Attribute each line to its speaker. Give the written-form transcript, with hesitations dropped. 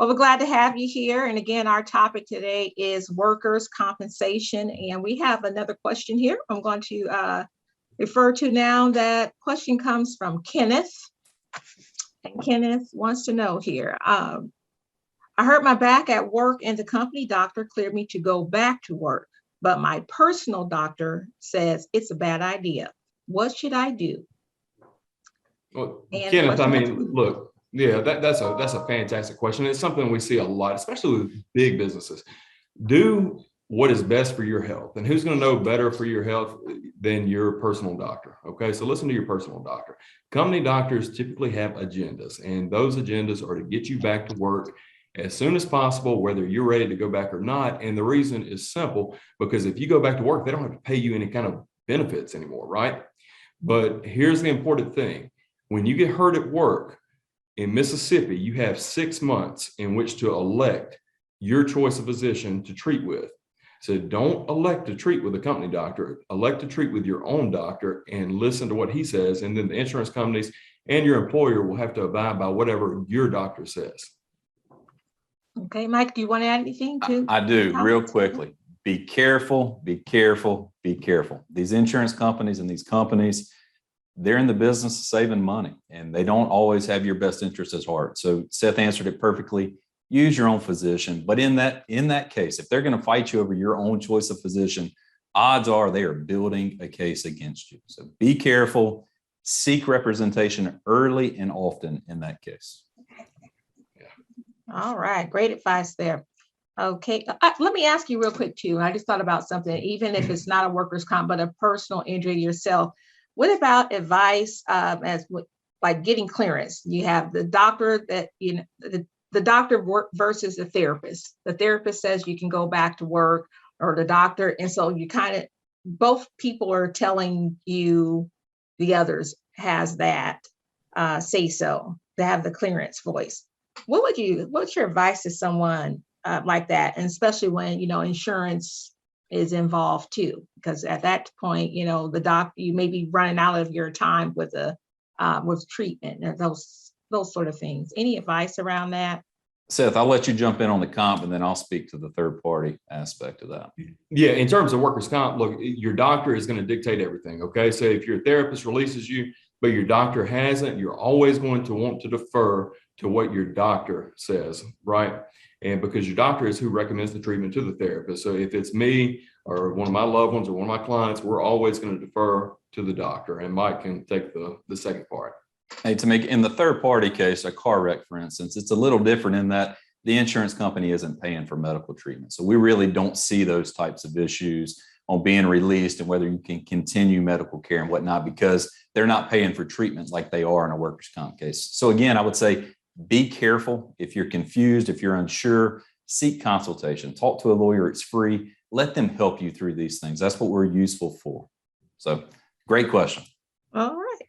Speaker 1: Well, we're glad to have you here. And again, our topic today is workers' compensation. And we have another question here I'm going to refer to now. That question comes from Kenneth. And Kenneth wants to know here. I hurt my back at work and the company doctor cleared me to go back to work, but my personal doctor says it's a bad idea. What should I do?
Speaker 2: Well, Kenneth, I mean, look, yeah, that's a fantastic question. It's something we see a lot, especially with big businesses. Do what is best for your health, and who's going to know better for your health than your personal doctor? Okay, so listen to your personal doctor. Company doctors typically have agendas, and those agendas are to get you back to work as soon as possible, whether you're ready to go back or not. And the reason is simple, because if you go back to work, they don't have to pay you any kind of benefits anymore, right? But here's the important thing. When you get hurt at work in Mississippi, you have 6 months in which to elect your choice of physician to treat with. So don't elect to treat with a company doctor, elect to treat with your own doctor and listen to what he says. And then the insurance companies and your employer will have to abide by whatever your doctor says.
Speaker 1: Okay, Mike, do you want to add anything to?
Speaker 3: I do, real quickly. Be careful, be careful, be careful. These insurance companies and these companies, they're in the business of saving money, and they don't always have your best interest at heart. So Seth answered it perfectly. Use your own physician. But in that case, if they're going to fight you over your own choice of physician, odds are they are building a case against you. So be careful, seek representation early and often in that case.
Speaker 1: All right, great advice there. Okay, let me ask you real quick too. I just thought about something, even if it's not a workers' comp, but a personal injury yourself. What about advice like getting clearance? You have the doctor that, the doctor versus the therapist. The therapist says you can go back to work, or the doctor. And so you both people are telling you the others has that say so, to have the clearance voice. What's your advice to someone like that? And especially when, insurance is involved too, because at that point, the doctor, you may be running out of your time with treatment and those sort of things. Any advice around that?
Speaker 3: Seth, I'll let you jump in on the comp, and then I'll speak to the third party aspect of that.
Speaker 2: Yeah, in terms of workers' comp, look, your doctor is going to dictate everything. Okay, so if your therapist releases you, but your doctor hasn't, you're always going to want to defer to what your doctor says, right? And because your doctor is who recommends the treatment to the therapist. So if it's me or one of my loved ones or one of my clients, we're always going to defer to the doctor. And Mike can take the second part.
Speaker 3: Hey, to make in the third party case, a car wreck, for instance, it's a little different in that the insurance company isn't paying for medical treatment. So we really don't see those types of issues on being released and whether you can continue medical care and whatnot, because they're not paying for treatment like they are in a workers' comp case. So again, I would say be careful. If you're confused, if you're unsure, seek consultation, talk to a lawyer. It's free. Let them help you through these things. That's what we're useful for. So great question.
Speaker 1: All right.